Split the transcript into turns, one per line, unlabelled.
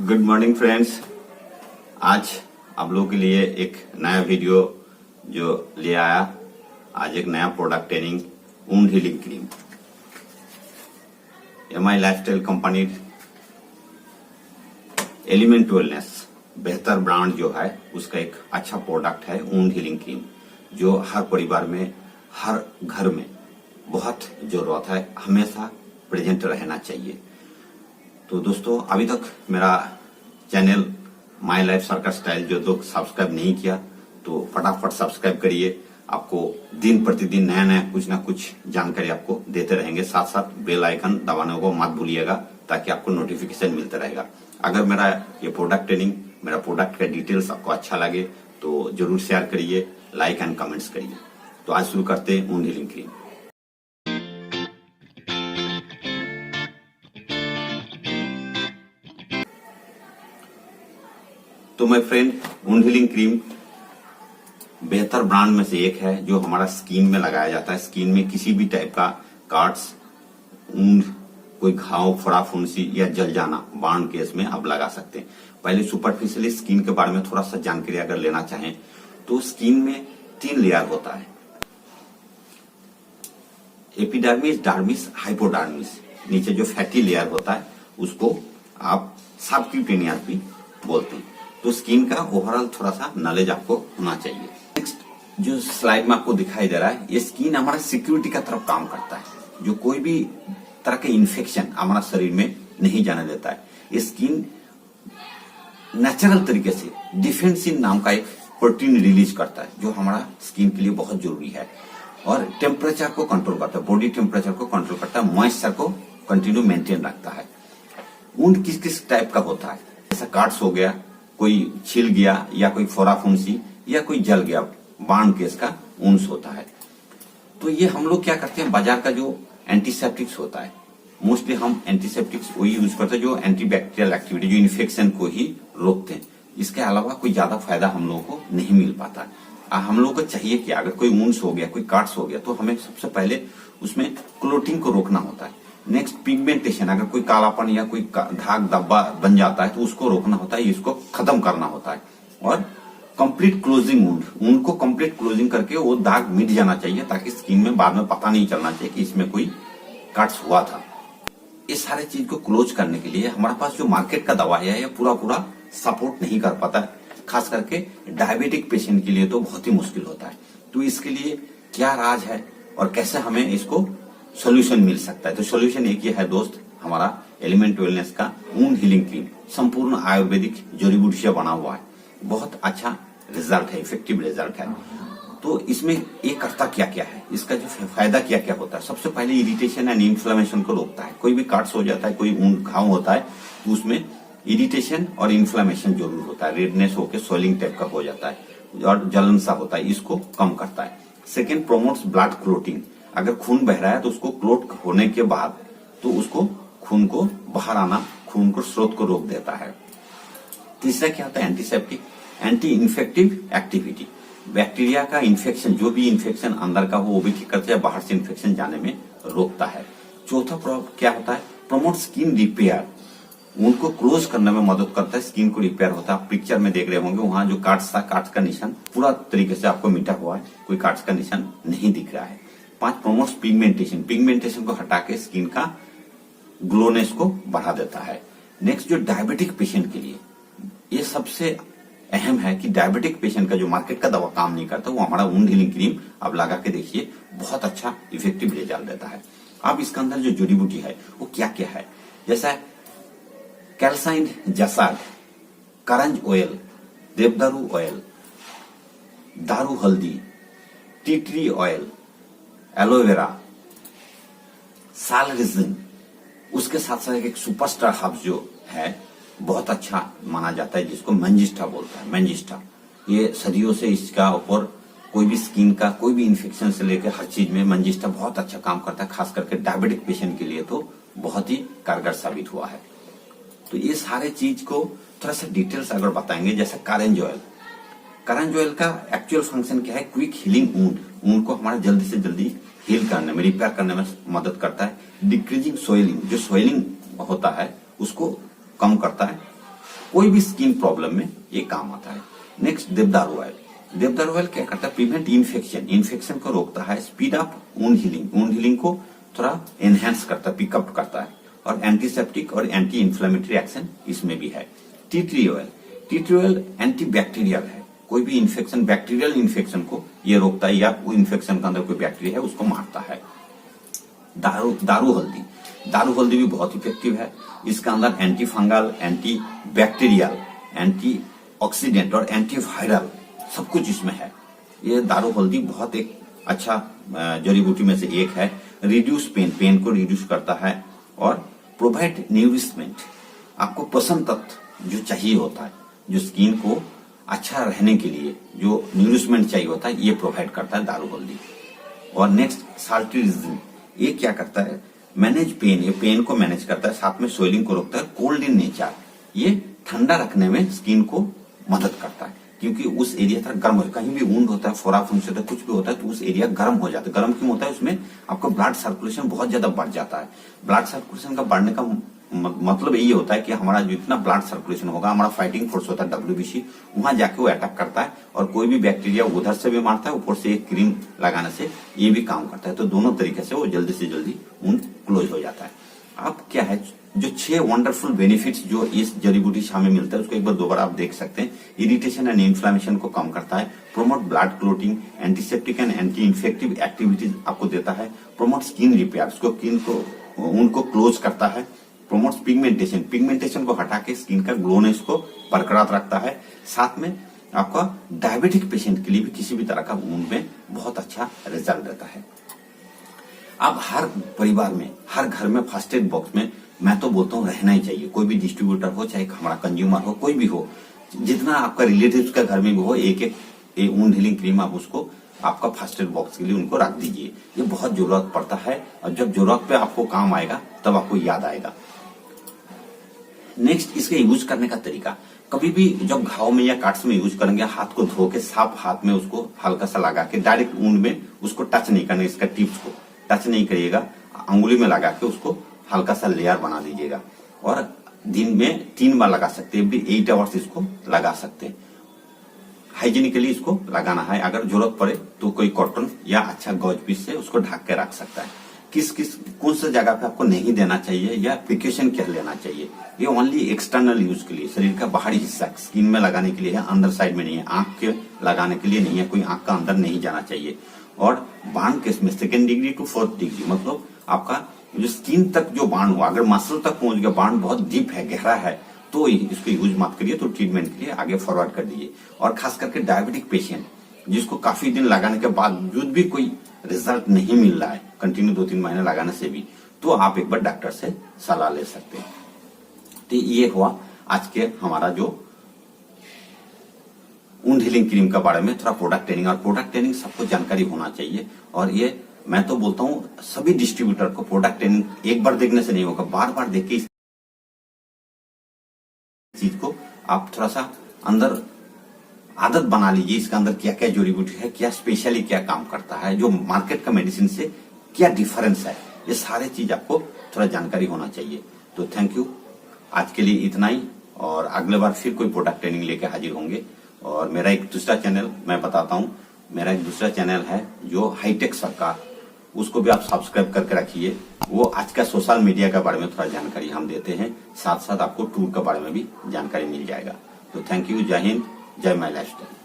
Good morning friends. आज आप लोगों के लिए एक नया वीडियो जो ले आया। आज एक नया product training wound healing cream. MI lifestyle company element wellness बेहतर ब्रांड जो है उसका एक अच्छा प्रोडक्ट है वुंड हीलिंग क्रीम, जो हर परिवार में हर घर में बहुत जरूरत है, हमेशा प्रेजेंट रहना चाहिए। तो दोस्तों, अभी तक मेरा channel my life circus style जो लोग सब्सक्राइब नहीं किया तो फटाफट सब्सक्राइब करिए। आपको दिन प्रतिदिन नया नया कुछ ना कुछ जानकारी आपको देते रहेंगे। साथ साथ बेल आइकन दबाने को मत भूलिएगा ताकि आपको नोटिफिकेशन मिलता रहेगा। अगर मेरा ये प्रोडक्ट ट्रेनिंग, मेरा प्रोडक्ट का डिटेल्स आपको अच्छा लगे तो जरूर शेयर करिए, लाइक एंड कमेंट्स करिए। तो आज शुरू करते हैं वुंड हीलिंग क्रीम। तो my friend, wound healing cream बेहतर ब्रांड में से एक है जो हमारा स्किन में लगाया जाता है। स्किन में किसी भी टाइप का काट्स, वुंड, कोई घाव, फोड़ा फुंसी या जल जाना, बर्न केस में आप लगा सकते हैं। पहले सुपरफिशियली स्किन के बारे में थोड़ा सा जानकारी अगर लेना चाहें तो स्किन में 3 लेयर होता है, एपिडर्मिस, डर्मिस, हाइपोडर्मिस। नीचे जो फैटी लेयर होता है उसको आप सबक्यूटेनियस भी बोलते हैं। तो स्किन का ओवरऑल थोड़ा सा नॉलेज आपको होना चाहिए। नेक्स्ट जो स्लाइड में आपको दिखाई दे रहा है, ये स्किन हमारा सिक्योरिटी का तरफ काम करता है, जो कोई भी तरह के इन्फेक्शन हमारा शरीर में नहीं जाने देता है। ये स्किन नेचुरल तरीके से डिफेंसिन नाम का एक प्रोटीन रिलीज करता है जो हमारा स्किन के लिए बहुत जरूरी है, और टेम्परेचर को कंट्रोल करता है, बॉडी टेम्परेचर को कंट्रोल करता है, मॉइस्चर को कंटिन्यू मेंटेन रखता है। वुंड किस किस टाइप का होता है, जैसा काट्स हो गया, कोई छिल गया या कोई फोड़ा फुंसी या कोई जल गया, बर्न केस का वुंड्स होता है। तो ये हम लोग क्या करते हैं, बाजार का जो एंटीसेप्टिक्स होता है, मोस्टली हम एंटीसेप्टिक्स वही यूज करते हैं जो एंटीबैक्टीरियल एक्टिविटी, जो इन्फेक्शन को ही रोकते हैं। इसके अलावा कोई ज्यादा फायदा हम लोगों को नहीं मिल पाता। हम लोगों को चाहिए कि अगर कोई वुंड्स हो गया, कोई काट्स हो गया, तो हमें सबसे पहले उसमें क्लोटिंग को रोकना होता है। नेक्स्ट पिगमेंटेशन, अगर कोई कालापन या कोई धाग धब्बा बन जाता है तो उसको रोकना होता है, इसको खत्म करना होता है। और कंप्लीट क्लोजिंग, वुंड को कंप्लीट क्लोजिंग करके वो दाग मिट जाना चाहिए ताकि स्किन में बाद में पता नहीं चलना चाहिए कि इसमें कोई कट्स हुआ था। इस सारे चीज को क्लोज करने के लिए हमारे पास जो मार्केट का दवा है, यह पूरा सपोर्ट नहीं कर पाता है। खास करके डायबिटिक पेशेंट के लिए तो बहुत ही मुश्किल होता है। तो इसके लिए क्या राज है और कैसे हमें इसको सोल्यूशन मिल सकता है? तो सोल्यूशन एक ही है दोस्त, हमारा एलिमेंट वेलनेस का वुंड हीलिंग क्रीम संपूर्ण आयुर्वेदिक जड़ी बूटी से बना हुआ है। बहुत अच्छा रिजल्ट है, इफेक्टिव रिजल्ट है। तो इसमें ये करता क्या क्या है, इसका जो फायदा क्या क्या होता है? सबसे पहले इरिटेशन एंड इन्फ्लेमेशन को रोकता है। कोई भी काट्स हो जाता है, कोई वुंड घाव होता है तो उसमें इरिटेशन और इन्फ्लेमेशन जरूर होता है, रेडनेस होकर स्वेलिंग टाइप का हो जाता है और जलन सा होता है, इसको कम करता है। Second, promotes blood clotting. अगर खून बह रहा है तो उसको क्लोट होने के बाद तो उसको खून को बाहर आना, खून को स्रोत को रोक देता है। तीसरा क्या होता है, antiseptic, anti infective activity. Bacteria का इन्फेक्शन, जो भी इन्फेक्शन अंदर का हो वो भी ठीक करता है, बाहर से इन्फेक्शन जाने में रोकता है। चौथा क्या होता है, प्रमोट स्किन रिपेयर, उनको क्लोज करने में मदद करता है, स्किन को रिपेयर होता है। आप पिक्चर में देख रहे होंगे वहां जो काट्स था, काट्स का निशान पूरा तरीके से आपको मिटा हुआ है, कोई काट्स का निशान नहीं दिख रहा है। 5, प्रमोट्स पिगमेंटेशन, पिगमेंटेशन को हटा के स्किन का ग्लोनेस को बढ़ा देता है। नेक्स्ट, जो डायबिटिक पेशेंट के लिए ये सबसे अहम है कि डायबिटिक पेशेंट का जो मार्केट का दवा काम नहीं करता, वो हमारा वुंड हीलिंग क्रीम आप लगा के देखिए, बहुत अच्छा इफेक्टिव रिजल्ट देता है। अब इसके अंदर जो जड़ी बूटी है वो क्या क्या है, जैसा कैल्साइन जसाड, करंज ऑयल, देवदारू ऑयल, दारू हल्दी, टी ट्री ऑयल, एलोवेरा, साल रिजिन। उसके साथ साथ एक सुपरस्टार हर्ब्स जो है बहुत अच्छा माना जाता है, जिसको मैंजिस्टा बोलता है। मैंजिस्टा ये सदियों से इसका ऊपर कोई भी स्किन का कोई भी इन्फेक्शन से लेकर हर चीज में मैंजिस्टा बहुत अच्छा काम करता है। खास करके डायबिटिक पेशेंट के लिए तो बहुत ही कारगर साबित हुआ है। तो ये सारे चीज को थोड़ा सा डिटेल्स अगर बताएंगे, जैसे करंज ऑयल। करंज ऑयल का एक्चुअल फंक्शन क्या है, क्विक हीलिंग वुंड को हमारा जल्दी से जल्दी हील करने में, रिपेयर करने में मदद करता है। डिक्रीजिंग स्वेलिंग, जो स्वेलिंग होता है उसको कम करता है। कोई भी स्किन प्रॉब्लम में ये काम आता है। Next devdaru oil. देवदारू ऑयल क्या करता है? प्रिवेंट इन्फेक्शन को रोकता है, स्पीड अप वुंड हीलिंग को थोड़ा एनहेंस करता है, पिकअप करता है, और एंटीसेप्टिक और एंटी इंफ्लेमेटरी एक्शन इसमें भी है। Tea tree oil anti bacterial है, कोई भी इन्फेक्शन, बैक्टीरियल इन्फेक्शन को ये रोकता है, या वो इन्फेक्शन के अंदर कोई बैक्टीरिया है उसको मारता है। दारू हल्दी भी बहुत इफेक्टिव है। इसका अंदर anti fungal, anti bacterial, anti oxidant और एंटी वायरल सब कुछ इसमें है। ये दारू हल्दी बहुत एक अच्छा जड़ी बूटी में से एक है। रिड्यूस पेन को रिड्यूस करता है, और प्रोवाइड न्यूरिशमेंट, आपको पोषण तत्व जो चाहिए होता है, जो स्किन को अच्छा रहने के लिए जो न्यूरिशमेंट चाहिए होता है, ये प्रोवाइड करता है दारू हल्दी। और नेक्स्ट साल्ट्रिजिन, ये क्या करता है? मैनेज पेन, ये पेन को मैनेज करता है, साथ में सोइलिंग को रोकता है। कोल्ड इन नेचर, ये ठंडा रखने में स्किन को मदद करता है, क्योंकि उस एरिया थोड़ा गर्म हो, कहीं भी वुंड होता है, फोड़ा फुंसी होता है, कुछ भी होता है, तो उस एरिया गर्म हो जाता है। गर्म क्यों होता है? उसमें आपका ब्लड सर्कुलेशन बहुत ज्यादा बढ़ जाता है। ब्लड सर्कुलेशन का बढ़ने का मतलब यही होता है कि हमारा जितना ब्लड सर्कुलेशन होगा, हमारा फाइटिंग फोर्स होता है WBC, वहां जाके वो अटैक करता है, और कोई भी बैक्टीरिया उधर से भी मारता है, ऊपर से एक क्रीम लगाने से ये भी काम करता है। तो दोनों तरीके से वो जल्दी से जल्दी वुंड क्लोज हो जाता है। अब क्या है, जो 6 वंडरफुल बेनिफिट्स जो इस जड़ी बूटी से हमें मिलता है, उसको एक बार दोबारा आप देख सकते हैं। इरिटेशन एंड इन्फ्लेमेशन को कम करता है, promote blood clotting, antiseptic and anti infective activities आपको देता है, प्रोमोट स्किन रिपेयर, स्किन को उनको क्लोज करता है, प्रोमोट्स पिगमेंटेशन को हटा के स्किन का ग्लोनेस को बरकरार रखता है। साथ में आपका डायबिटिक पेशेंट के लिए भी किसी भी तरह का वुंड में बहुत अच्छा रिजल्ट देता है। अब हर परिवार में, हर घर में फर्स्ट एड बॉक्स में मैं तो बोलता हूँ रहना ही चाहिए। कोई भी डिस्ट्रीब्यूटर हो, चाहे हमारा कंज्यूमर हो, कोई भी हो, जितना आपका रिलेटिव्स का घर में भी हो, एक वुंड हीलिंग क्रीम आप उसको आपका फर्स्ट एड बॉक्स के लिए उनको रख दीजिए। ये बहुत जरूरत पड़ता है, और जब जरूरत पे आपको काम आएगा तब आपको याद आएगा। नेक्स्ट, इसके यूज करने का तरीका। कभी भी जब घाव में या काट्स में यूज करेंगे, हाथ को धो के साफ हाथ में उसको हल्का सा लगा के, डायरेक्ट वुंड में उसको टच नहीं करना, इसका टिप्स को टच नहीं करिएगा, अंगुली में लगा के उसको हल्का सा लेयर बना दीजिएगा, और दिन में 3 बार लगा सकते हैं, 8 आवर्स इसको लगा सकते हैं। हाइजीनिकली इसको लगाना है। अगर जरूरत पड़े तो कोई कॉटन या अच्छा गॉज पीस से उसको ढक के रख सकता है। कौन सा जगह पे आपको नहीं देना चाहिए, या प्रिकॉशन क्या लेना चाहिए, ये ओनली एक्सटर्नल यूज के लिए, शरीर का बाहरी हिस्सा स्किन में लगाने के लिए है, अंदर साइड में नहीं है, आंख के लगाने के लिए नहीं है, कोई आंख का अंदर नहीं जाना चाहिए। और बांध केस में 2nd degree to 4th degree, मतलब आपका जो स्किन तक जो बांध हुआ, अगर मसल तक पहुंच गया, बांध बहुत डीप है, गहरा है, तो इसको यूज मत करिए, तो ट्रीटमेंट के लिए आगे फॉरवर्ड कर दीजिए। और खास करके डायबिटिक पेशेंट जिसको काफी दिन लगाने के बावजूद भी कोई रिजल्ट नहीं मिल रहा है, कंटिन्यू 2-3 महीने लगाने से भी, तो आप एक बार डॉक्टर से सलाह ले सकते हैं। तो ये हुआ आज के हमारा जो वुंड हीलिंग क्रीम के बारे में थोड़ा प्रोडक्ट ट्रेनिंग। और प्रोडक्ट ट्रेनिंग सबको जानकारी होना चाहिए, और ये मैं तो बोलता हूँ सभी डिस्ट्रीब्यूटर को प्रोडक्ट ट्रेनिंग एक बार देखने से नहीं होगा, बार बार देख के इस चीज को आप थोड़ा सा अंदर आदत बना लीजिए। इसके अंदर क्या क्या जड़ी बूटी है, क्या स्पेशली क्या काम करता है, जो मार्केट का मेडिसिन से क्या डिफरेंस है, ये सारे चीज आपको थोड़ा जानकारी होना चाहिए। तो थैंक यू, आज के लिए इतना ही, और अगले बार फिर कोई प्रोडक्ट ट्रेनिंग लेके हाजिर होंगे। और मेरा एक दूसरा चैनल मैं बताता हूँ, मेरा एक दूसरा चैनल है जो हाईटेक सरकार, उसको भी आप सब्सक्राइब करके रखिए। वो आज का सोशल मीडिया के बारे में थोड़ा जानकारी हम देते हैं, साथ साथ आपको टूर के बारे में भी जानकारी मिल जाएगा। तो थैंक यू, जय हिंद, जय माय लाइफस्टाइल।